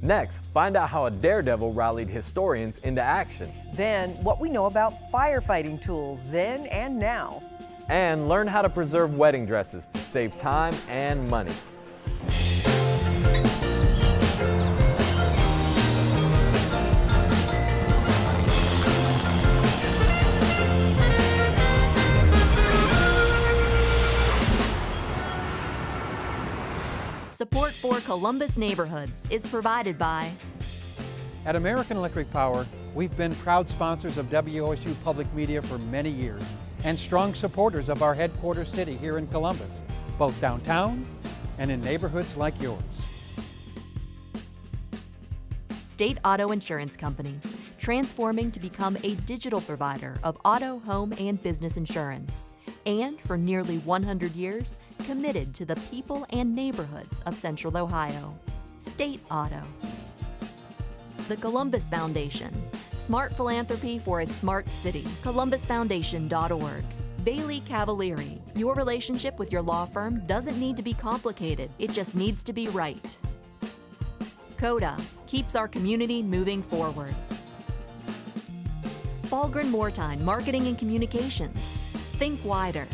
Next, find out how a daredevil rallied historians into action. Then, what we know about firefighting tools then and now. And learn how to preserve wedding dresses to save time and money. Support for Columbus Neighborhoods is provided by At American Electric Power, we've been proud sponsors of WOSU Public Media for many years and strong supporters of our headquarters city here in Columbus, both downtown and in neighborhoods like yours. State Auto Insurance Companies, transforming to become a digital provider of auto, home, and business insurance. And for nearly 100 years, committed to the people and neighborhoods of Central Ohio. State Auto. The Columbus Foundation. Smart philanthropy for a smart city. ColumbusFoundation.org. Bailey Cavalieri. Your relationship with your law firm doesn't need to be complicated. It just needs to be right. CODA. Keeps our community moving forward. Falgren Moortine Marketing and Communications. Think wider.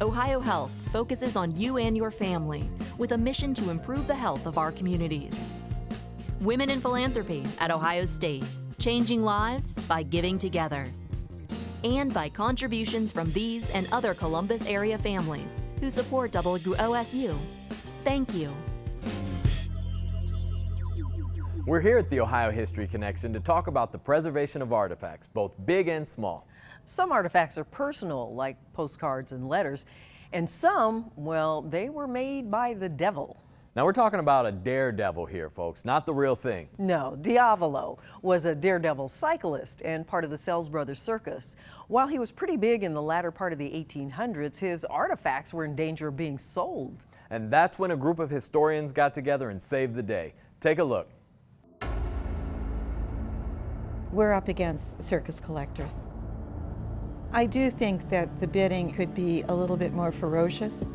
Ohio Health focuses on you and your family with a mission to improve the health of our communities. Women in Philanthropy at Ohio State, changing lives by giving together. And by contributions from these and other Columbus area families who support WOSU. Thank you. We're here at the Ohio History Connection to talk about the preservation of artifacts, both big and small. Some artifacts are personal, like postcards and letters, and some, well, they were made by the devil. Now we're talking about a daredevil here, folks, not the real thing. No, Diavolo was a daredevil cyclist and part of the Sells Brothers Circus. While he was pretty big in the latter part of the 1800s, his artifacts were in danger of being sold. And that's when a group of historians got together and saved the day. Take a look. We're up against circus collectors. I do think that the bidding could be a little bit more ferocious.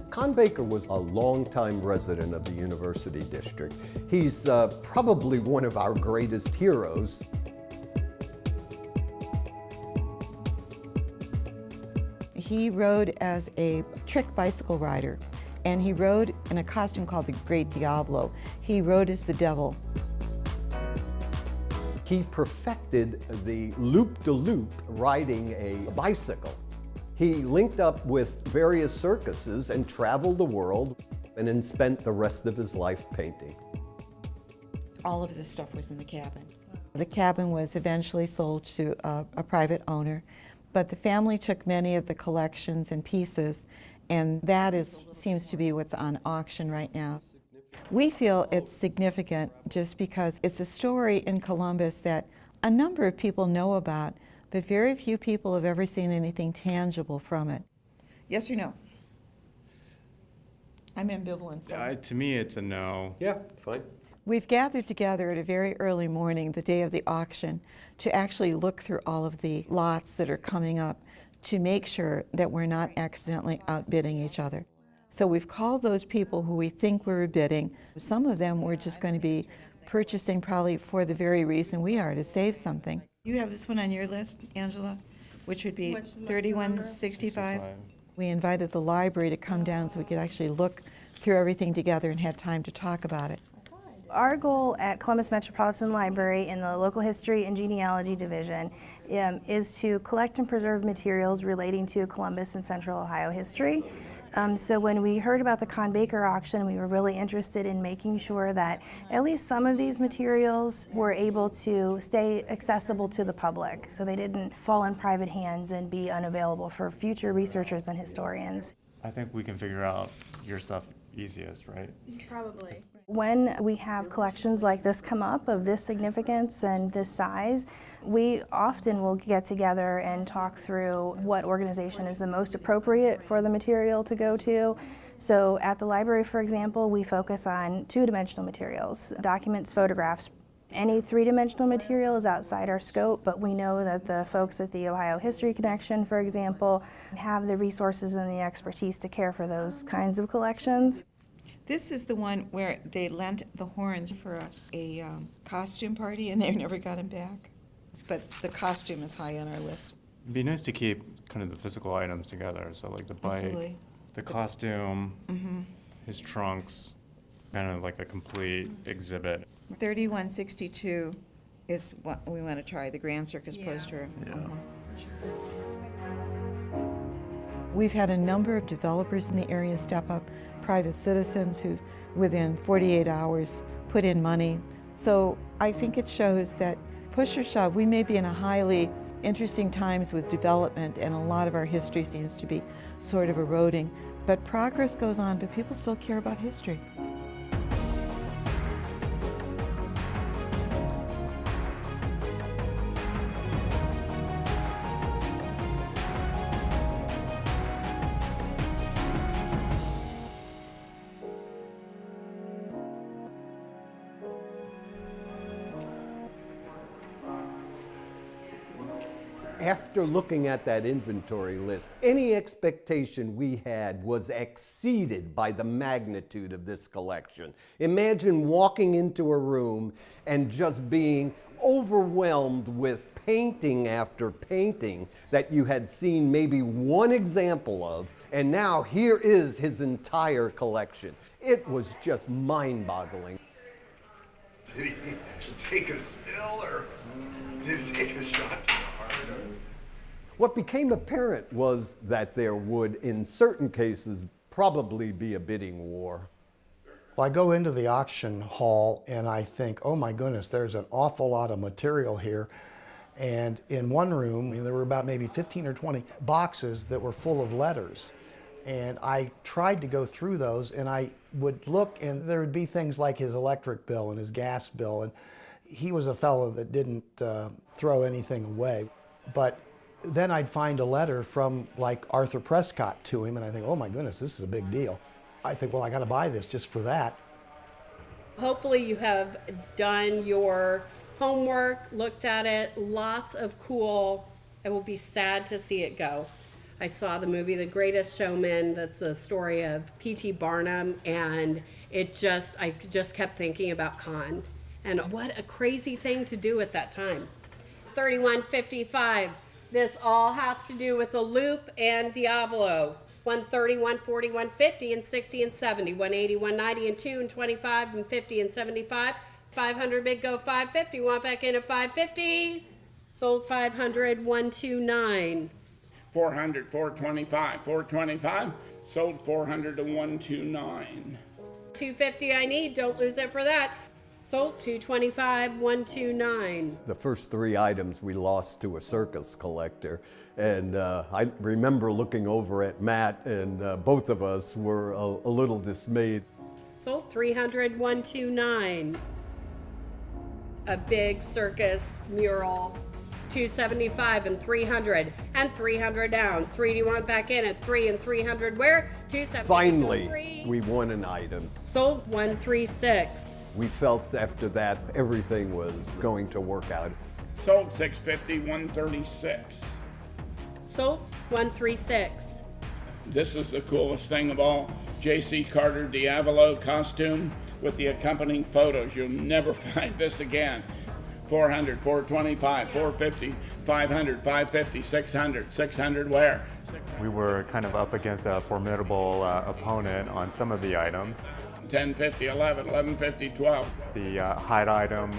Con Baker was a longtime resident of the University District. He's probably one of our greatest heroes. He rode as a trick bicycle rider, and he rode in a costume called the Great Diavolo. He rode as the devil. He perfected the loop-de-loop riding a bicycle. He linked up with various circuses and traveled the world and then spent the rest of his life painting. All of this stuff was in the cabin. The cabin was eventually sold to a private owner, but the family took many of the collections and pieces, and that seems to be what's on auction right now. We feel it's significant just because it's a story in Columbus that a number of people know about, but very few people have ever seen anything tangible from it. Yes or no? I'm ambivalent. So. To me, it's a no. Yeah, fine. We've gathered together at a very early morning, the day of the auction, to actually look through all of the lots that are coming up to make sure that we're not accidentally outbidding each other. So we've called those people who we think we're bidding. Some of them we're just going to be purchasing probably for the very reason we are, to save something. You have this one on your list, Angela, which would be 3165. We invited the library to come down so we could actually look through everything together and had time to talk about it. Our goal at Columbus Metropolitan Library in the Local History and Genealogy Division is to collect and preserve materials relating to Columbus and Central Ohio history. So when we heard about the Con Baker auction, we were really interested in making sure that at least some of these materials were able to stay accessible to the public, so they didn't fall in private hands and be unavailable for future researchers and historians. I think we can figure out your stuff easiest, right? Probably. When we have collections like this come up of this significance and this size, we often will get together and talk through what organization is the most appropriate for the material to go to. So at the library, for example, we focus on two-dimensional materials, documents, photographs. Any three-dimensional material is outside our scope, but we know that the folks at the Ohio History Connection, for example, have the resources and the expertise to care for those kinds of collections. This is the one where they lent the horns for a costume party and they never got them back. But the costume is high on our list. It'd be nice to keep kind of the physical items together, so like the bike, Absolutely. the costume, his trunks, kind of like a complete exhibit. 3162 is what we want to try, the Grand Circus poster. We've had a number of developers in the area step up, private citizens who within 48 hours put in money. So I think it shows that push or shove, we may be in a highly interesting times with development and a lot of our history seems to be sort of eroding. But progress goes on, but people still care about history. After looking at that inventory list, any expectation we had was exceeded by the magnitude of this collection. Imagine walking into a room and just being overwhelmed with painting after painting that you had seen maybe one example of, and now here is his entire collection. It was just mind-boggling. Did he take a spill or did he take a shot to the heart? What became apparent was that there would, in certain cases, probably be a bidding war. Well, I go into the auction hall and I think, oh my goodness, there's an awful lot of material here. And in one room, there were about maybe 15 or 20 boxes that were full of letters. And I tried to go through those and I would look and there would be things like his electric bill and his gas bill. And he was a fellow that didn't throw anything away. But then I'd find a letter from like Arthur Prescott to him and I think, oh my goodness, this is a big deal. I think, well, I got to buy this just for that. Hopefully you have done your homework, looked at it, lots of cool. I will be sad to see it go. I saw the movie The Greatest Showman. That's the story of P.T. Barnum, and I just kept thinking about Con. And what a crazy thing to do at that time. 3155. This all has to do with the Loop and Diavolo. 130, 140, 150, and 60 and 70. 180, 190, and 2, and 25, and 50, and 75. 500 bid go 550. Want back in at 550. Sold 500, 129. 400, 425, 425. Sold 400 to 129. 250 I need. Don't lose it for that. Sold 225, 129. The first three items we lost to a circus collector. And I remember looking over at Matt and both of us were a little dismayed. Sold 300, 129. A big circus mural. 275 and 300 and 300 down. 3 do you want back in at 3 and 300 where? 270. Finally, we won an item. Sold 136. We felt after that everything was going to work out. Sold 650, 136. Sold 136. This is the coolest thing of all. J.C. Carter Diavolo costume with the accompanying photos. You'll never find this again. 400, 425, 450, 500, 550, 600, 600 where? We were kind of up against a formidable opponent on some of the items. 1050, 11, 1150, 12. The hot item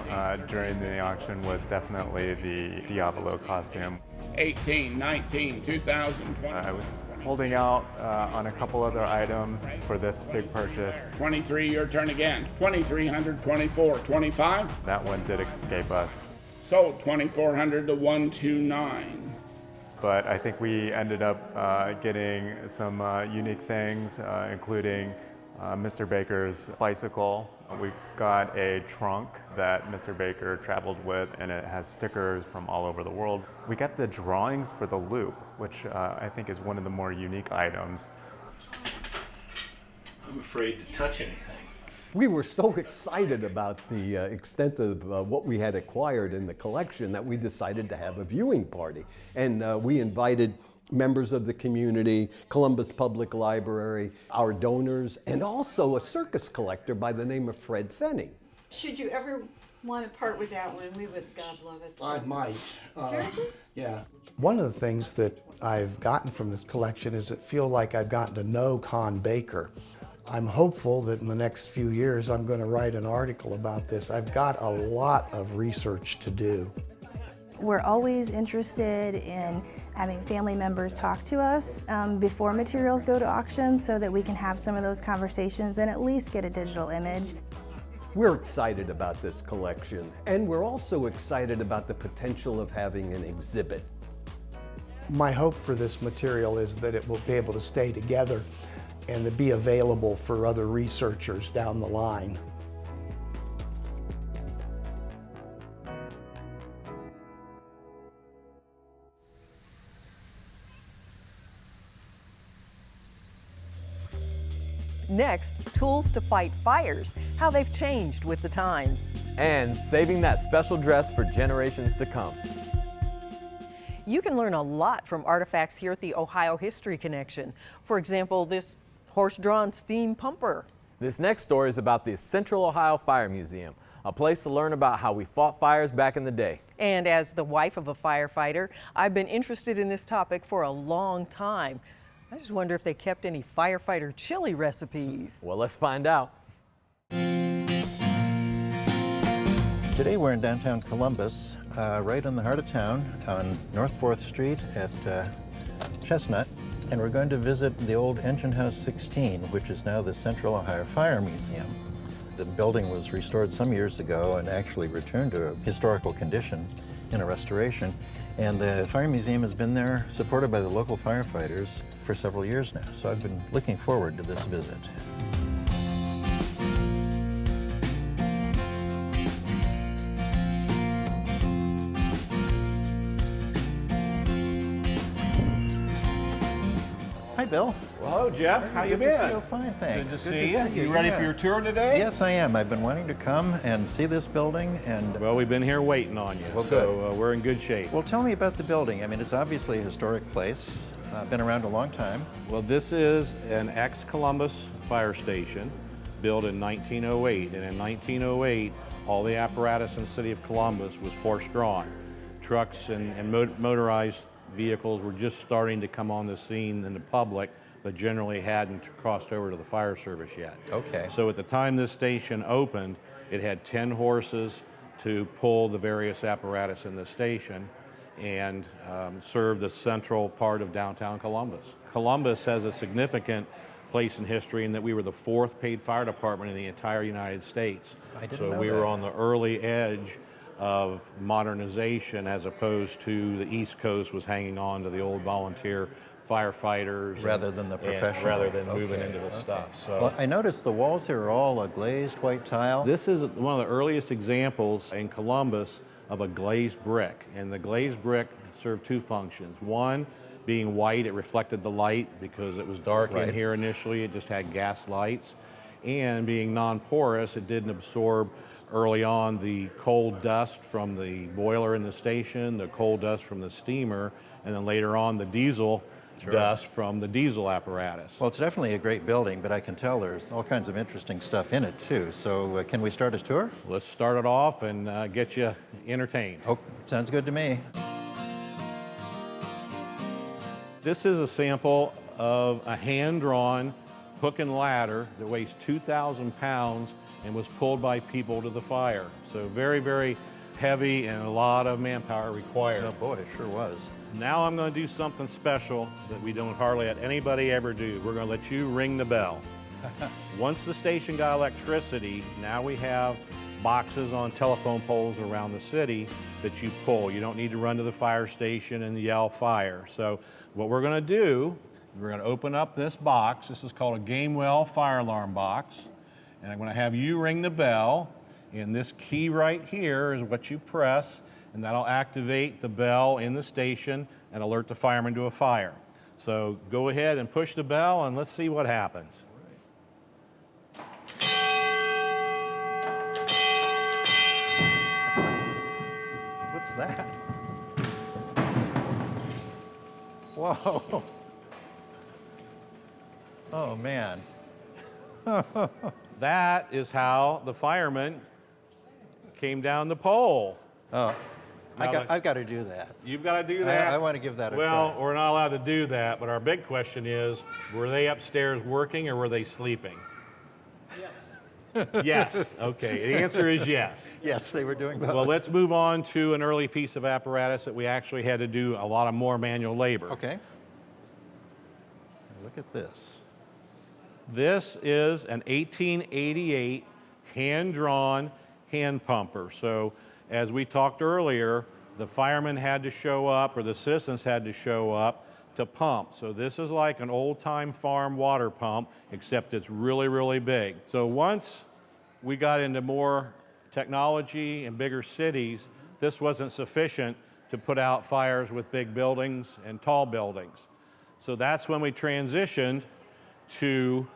during the auction was definitely the Diavolo costume. 18, 19, 2020. I was holding out on a couple other items for this big purchase. 23, your turn again. 2300, 24, 25. That one did escape us. Sold 2400 to 129. But I think we ended up getting some unique things, including Mr. Baker's bicycle. We got a trunk that Mr. Baker traveled with, and it has stickers from all over the world. We got the drawings for the Loop, which I think is one of the more unique items. I'm afraid to touch anything. We were so excited about the extent of what we had acquired in the collection that we decided to have a viewing party. And we invited members of the community, Columbus Public Library, our donors, and also a circus collector by the name of Fred Fenning. Should you ever want to part with that one, we would, God love it. I might. Seriously? Yeah. One of the things that I've gotten from this collection is it feel like I've gotten to know Con Baker. I'm hopeful that in the next few years I'm going to write an article about this. I've got a lot of research to do. We're always interested in having family members talk to us before materials go to auction so that we can have some of those conversations and at least get a digital image. We're excited about this collection, and we're also excited about the potential of having an exhibit. My hope for this material is that it will be able to stay together and to be available for other researchers down the line. Next, tools to fight fires, how they've changed with the times. And saving that special dress for generations to come. You can learn a lot from artifacts here at the Ohio History Connection. For example, this horse-drawn steam pumper. This next story is about the Central Ohio Fire Museum, a place to learn about how we fought fires back in the day. And as the wife of a firefighter, I've been interested in this topic for a long time. I just wonder if they kept any firefighter chili recipes. Well, let's find out. Today we're in downtown Columbus, right in the heart of town on North 4th Street at Chestnut. And we're going to visit the old Engine House 16, which is now the Central Ohio Fire Museum. The building was restored some years ago and actually returned to a historical condition in a restoration. And the Fire Museum has been there, supported by the local firefighters, for several years now. So I've been looking forward to this visit. Hi, Bill. Hello, Jeff. How you Good to see been? you. Fine, thanks. Good to see you. You ready yeah. for your tour today? Yes, I am. I've been wanting to come and see this building, and Well, we've been here waiting on you, Well, so we're in good shape. well, tell me about the building. I mean, it's obviously a historic place. Been around a long time. Well, this is an ex-Columbus fire station built in 1908, and in 1908, all the apparatus in the city of Columbus was horse-drawn. Trucks and motorized vehicles were just starting to come on the scene in the public, but generally hadn't crossed over to the fire service yet. Okay. So at the time this station opened, it had 10 horses to pull the various apparatus in the station and serve the central part of downtown Columbus. Columbus has a significant place in history in that we were the 4th paid fire department in the entire United States. I didn't So know we that. were on the early edge of modernization as opposed to the East Coast was hanging on to the old volunteer firefighters. Rather than the professional. Rather than moving Okay, into the okay. stuff. So Well, I noticed the walls here are all a glazed white tile. this is one of the earliest examples in Columbus of a glazed brick. And the glazed brick served two functions. One, being white, it reflected the light because it was dark Right. in here initially, it just had gas lights. And being non-porous, it didn't absorb early on the coal dust from the boiler in the station, the coal dust from the steamer, and then later on the diesel dust from the diesel apparatus. Well, it's definitely a great building, but I can tell there's all kinds of interesting stuff in it too. So can we start a tour? Let's start it off and get you entertained. Oh, sounds good to me. This is a sample of a hand-drawn hook and ladder that weighs 2,000 pounds and was pulled by people to the fire. So very, very heavy and a lot of manpower required. Oh boy, it sure was. Now I'm going to do something special that we don't hardly let anybody ever do. We're going to let you ring the bell. Once the station got electricity, now we have boxes on telephone poles around the city that you pull. You don't need to run to the fire station and yell fire. So what we're going to do, we're going to open up this box. This is called a Gamewell fire alarm box. And I'm going to have you ring the bell. And this key right here is what you press, and that'll activate the bell in the station and alert the fireman to a fire. So go ahead and push the bell and let's see what happens. that? Whoa. Oh, man. That is how the firemen came down the pole. Oh, Now I've got to do that. You've got to do that? I want to give that a Well, try. we're not allowed to do that, but our big question is, were they upstairs working or were they sleeping? Yes. Yes, okay, the answer is yes. Yes, they were doing both. Well, let's move on to an early piece of apparatus that we actually had to do a lot of more manual labor. Okay. Look at this. This is an 1888 hand-drawn hand pumper. So as we talked earlier, the firemen had to show up, or the citizens had to show up to pump. So this is like an old-time farm water pump, except it's really, really big. So once we got into more technology and bigger cities, this wasn't sufficient to put out fires with big buildings and tall buildings. So that's when we transitioned to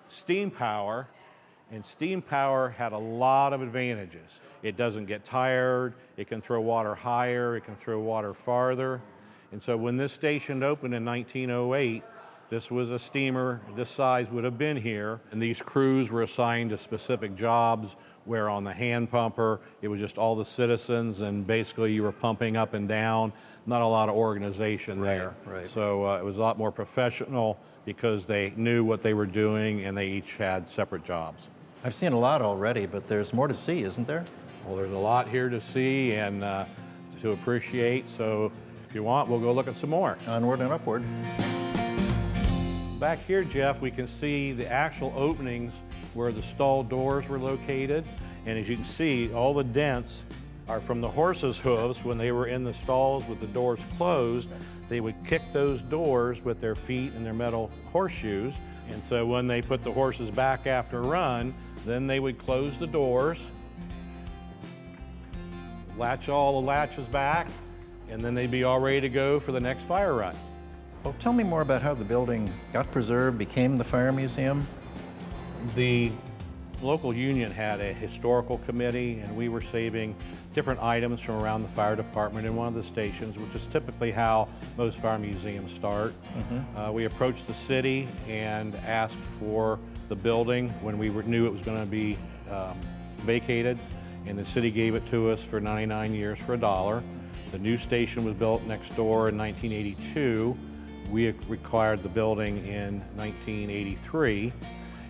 steam power, and steam power had a lot of advantages. It doesn't get tired, it can throw water higher, it can throw water farther. And so when this station opened in 1908, this was a steamer this size would have been here, and these crews were assigned to specific jobs, where on the hand pumper, it was just all the citizens, and basically you were pumping up and down, not a lot of organization there. right. So it was a lot more professional because they knew what they were doing and they each had separate jobs. I've seen a lot already, but there's more to see, isn't there? Well, there's a lot here to see and to appreciate, so if you want, we'll go look at some more. Onward and upward. Back here, Jeff, we can see the actual openings where the stall doors were located. And as you can see, all the dents are from the horses' hooves. When they were in the stalls with the doors closed, they would kick those doors with their feet and their metal horseshoes. And so when they put the horses back after a run, then they would close the doors, latch all the latches back, and then they'd be all ready to go for the next fire run. Well, tell me more about how the building got preserved, became the fire museum. The local union had a historical committee, and we were saving different items from around the fire department in one of the stations, which is typically how most fire museums start. We approached the city and asked for the building when we knew it was going to be vacated, and the city gave it to us for 99 years for $1. The new station was built next door in 1982. We acquired the building in 1983.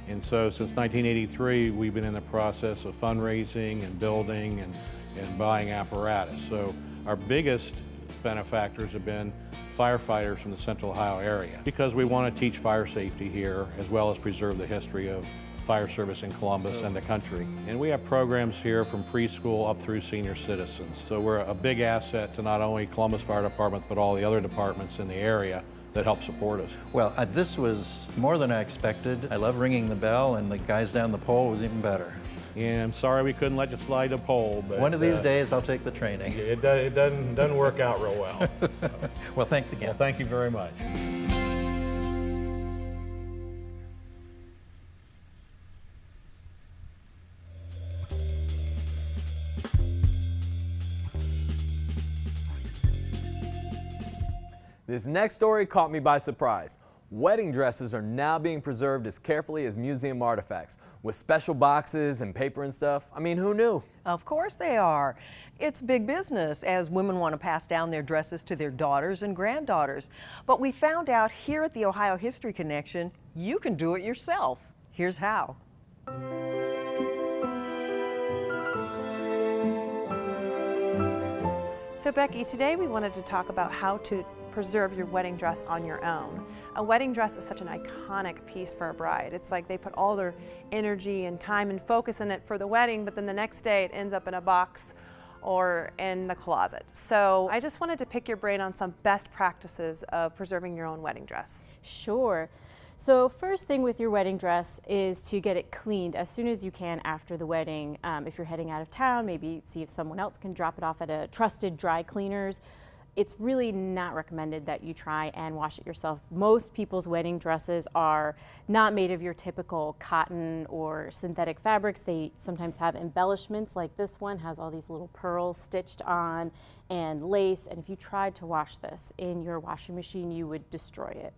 And so since 1983, we've been in the process of fundraising and building and buying apparatus. So our biggest benefactors have been firefighters from the Central Ohio area, because we want to teach fire safety here as well as preserve the history of fire service in Columbus and the country. And we have programs here from preschool up through senior citizens. So we're a big asset to not only Columbus Fire Department, but all the other departments in the area that help support us. Well, this was more than I expected. I love ringing the bell, and the guys down the pole was even better. And I'm sorry we couldn't let you slide a pole, but one of these days I'll take the training. It doesn't work out real well. So. Well, thanks again. Well, thank you very much. This next story caught me by surprise. Wedding dresses are now being preserved as carefully as museum artifacts, with special boxes and paper and stuff. I mean, who knew? Of course they are. It's big business as women want to pass down their dresses to their daughters and granddaughters. But we found out here at the Ohio History Connection, you can do it yourself. Here's how. So Becky, today we wanted to talk about how to preserve your wedding dress on your own. A wedding dress is such an iconic piece for a bride. It's like they put all their energy and time and focus in it for the wedding, but then the next day it ends up in a box or in the closet. So I just wanted to pick your brain on some best practices of preserving your own wedding dress. Sure. So first thing with your wedding dress is to get it cleaned as soon as you can after the wedding. If you're heading out of town, maybe see if someone else can drop it off at a trusted dry cleaners. it's really not recommended that you try and wash it yourself. Most people's wedding dresses are not made of your typical cotton or synthetic fabrics. They sometimes have embellishments, like this one has all these little pearls stitched on and lace, and if you tried to wash this in your washing machine, you would destroy it.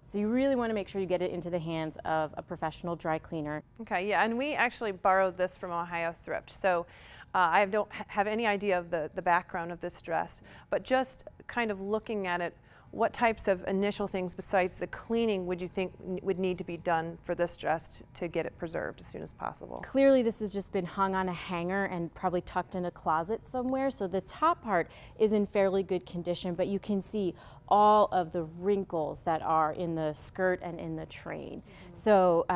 So you really want to make sure you get it into the hands of a professional dry cleaner. Okay, yeah, and we actually borrowed this from Ohio Thrift. So I don't have any idea of the background of this dress, but just kind of looking at it, what types of initial things besides the cleaning would you think would need to be done for this dress to get it preserved as soon as possible? Clearly this has just been hung on a hanger and probably tucked in a closet somewhere, so the top part is in fairly good condition, but you can see all of the wrinkles that are in the skirt and in the train. So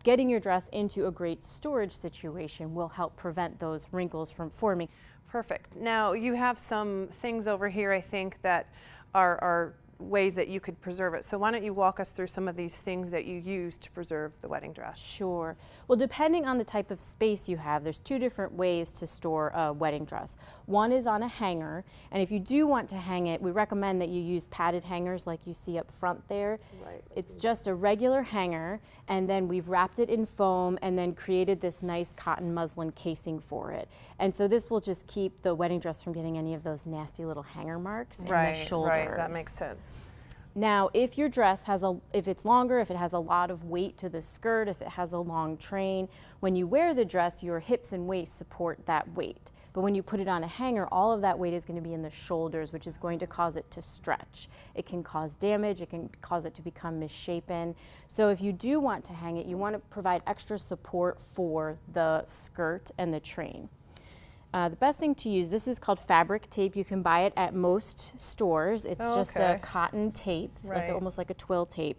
getting your dress into a great storage situation will help prevent those wrinkles from forming. Perfect. Now you have some things over here, I think, that are ways that you could preserve it. So why don't you walk us through some of these things that you use to preserve the wedding dress? Sure. Well, depending on the type of space you have, there's two different ways to store a wedding dress. One is on a hanger, and if you do want to hang it, we recommend that you use padded hangers like you see up front there. Right. It's just a regular hanger, and then we've wrapped it in foam and then created this nice cotton muslin casing for it. And so this will just keep the wedding dress from getting any of those nasty little hanger marks in the shoulders. Right, that makes sense. Now, if your dress if it's longer, if it has a lot of weight to the skirt, if it has a long train, when you wear the dress, your hips and waist support that weight. But when you put it on a hanger, all of that weight is going to be in the shoulders, which is going to cause it to stretch. It can cause damage, it can cause it to become misshapen. So if you do want to hang it, you want to provide extra support for the skirt and the train. The best thing to use, this is called fabric tape. You can buy it at most stores. It's just a cotton tape, almost like a twill tape.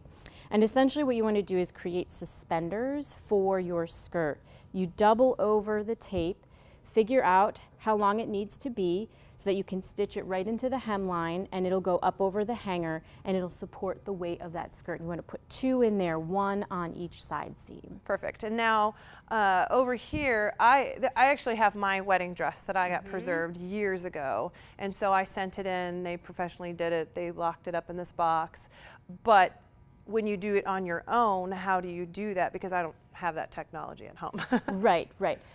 And essentially what you want to do is create suspenders for your skirt. You double over the tape, figure out how long it needs to be so that you can stitch it right into the hemline, and it'll go up over the hanger and it'll support the weight of that skirt. You want to put two in there, one on each side seam. Perfect. And now over here, I actually have my wedding dress that I got preserved years ago, and so I sent it in. They professionally did it. They locked it up in this box. But when you do it on your own, how do you do that? Because I don't have that technology at home. Right.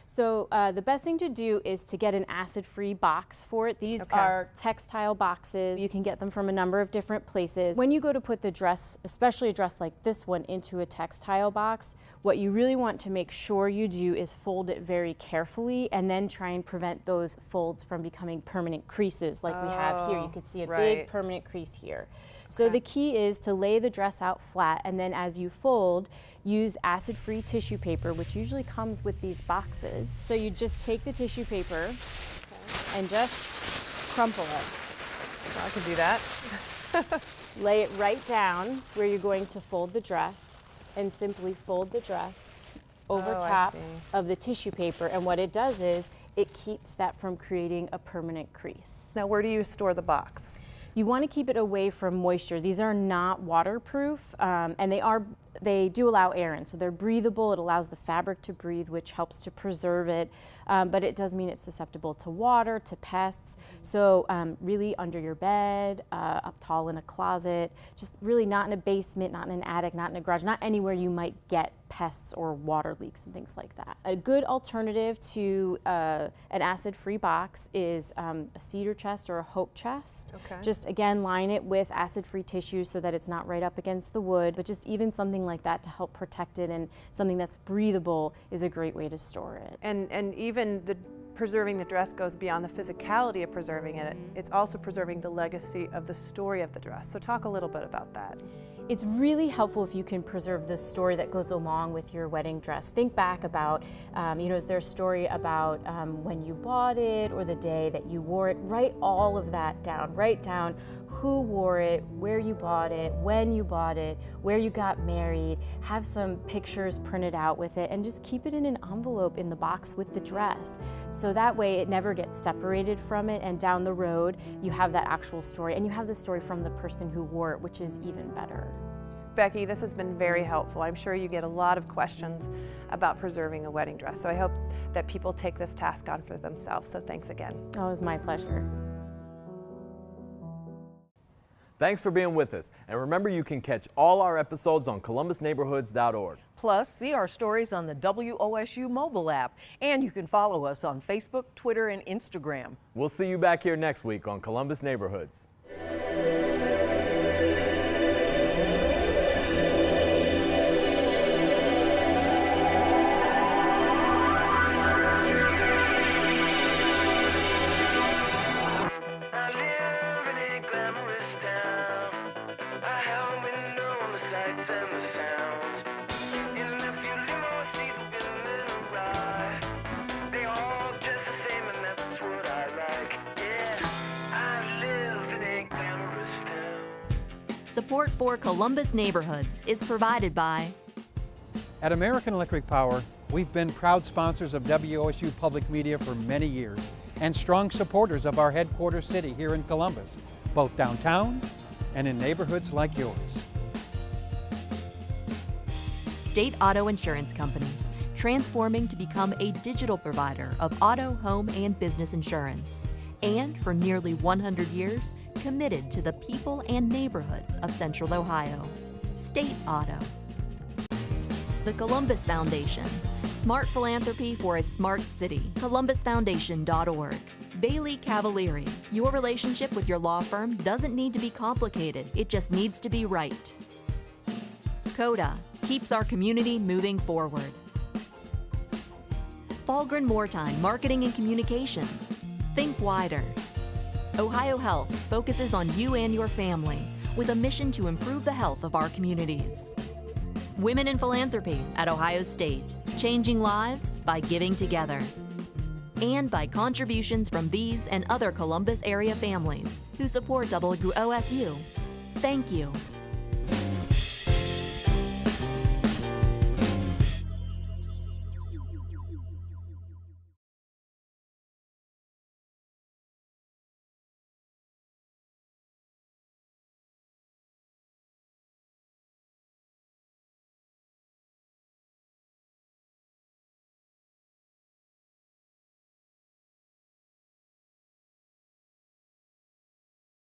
So the best thing to do is to get an acid-free box for it. These are textile boxes. You can get them from a number of different places. When you go to put the dress, especially a dress like this one, into a textile box, what you really want to make sure you do is fold it very carefully and then try and prevent those folds from becoming permanent creases like we have here. You can see a big permanent crease here. So the key is to lay the dress out flat, and then as you fold, use acid-free tissue paper, which usually comes with these boxes. So you just take the tissue paper and just crumple it. I can do that. Lay it right down where you're going to fold the dress, and simply fold the dress over top of the tissue paper, and what it does is it keeps that from creating a permanent crease. Now, where do you store the box? You want to keep it away from moisture. These are not waterproof, and they do allow air in, so they're breathable. It allows the fabric to breathe, which helps to preserve it, but it does mean it's susceptible to water, to pests. So really under your bed, up tall in a closet, just really not in a basement, not in an attic, not in a garage, not anywhere you might get pests or water leaks and things like that. A good alternative to an acid-free box is a cedar chest or a hope chest. Just again, line it with acid-free tissue so that it's not right up against the wood, but just even something like that to help protect it, and something that's breathable is a great way to store it. And even preserving the dress goes beyond the physicality of preserving it. It's also preserving the legacy of the story of the dress. So talk a little bit about that. It's really helpful if you can preserve the story that goes along with your wedding dress. Think back about, is there a story about when you bought it or the day that you wore it? Write all of that down. Write down who wore it, where you bought it, when you bought it, where you got married. Have some pictures printed out with it, and just keep it in an envelope in the box with the dress. So that way it never gets separated from it, and down the road you have that actual story, and you have the story from the person who wore it, which is even better. Becky, this has been very helpful. I'm sure you get a lot of questions about preserving a wedding dress. So I hope that people take this task on for themselves. So thanks again. Oh, it was my pleasure. Thanks for being with us. And remember, you can catch all our episodes on columbusneighborhoods.org. Plus, see our stories on the WOSU mobile app. And you can follow us on Facebook, Twitter, and Instagram. We'll see you back here next week on Columbus Neighborhoods. Sights and the sounds. In the nephew limo, I see the women arrive. They all dress the same, and that's what I like. Yeah, I live in a glamorous town. Support for Columbus Neighborhoods is provided by At American Electric Power, we've been proud sponsors of WOSU Public Media for many years and strong supporters of our headquarters city here in Columbus, both downtown and in neighborhoods like yours. State Auto Insurance Companies, transforming to become a digital provider of auto, home, and business insurance. And for nearly 100 years, committed to the people and neighborhoods of Central Ohio. State Auto. The Columbus Foundation, smart philanthropy for a smart city. ColumbusFoundation.org. Bailey Cavalieri, your relationship with your law firm doesn't need to be complicated, it just needs to be right. CODA keeps our community moving forward. Falgren Moortime Marketing and Communications. Think wider. Ohio Health focuses on you and your family with a mission to improve the health of our communities. Women in Philanthropy at Ohio State, changing lives by giving together. And by contributions from these and other Columbus area families who support WOSU. Thank you.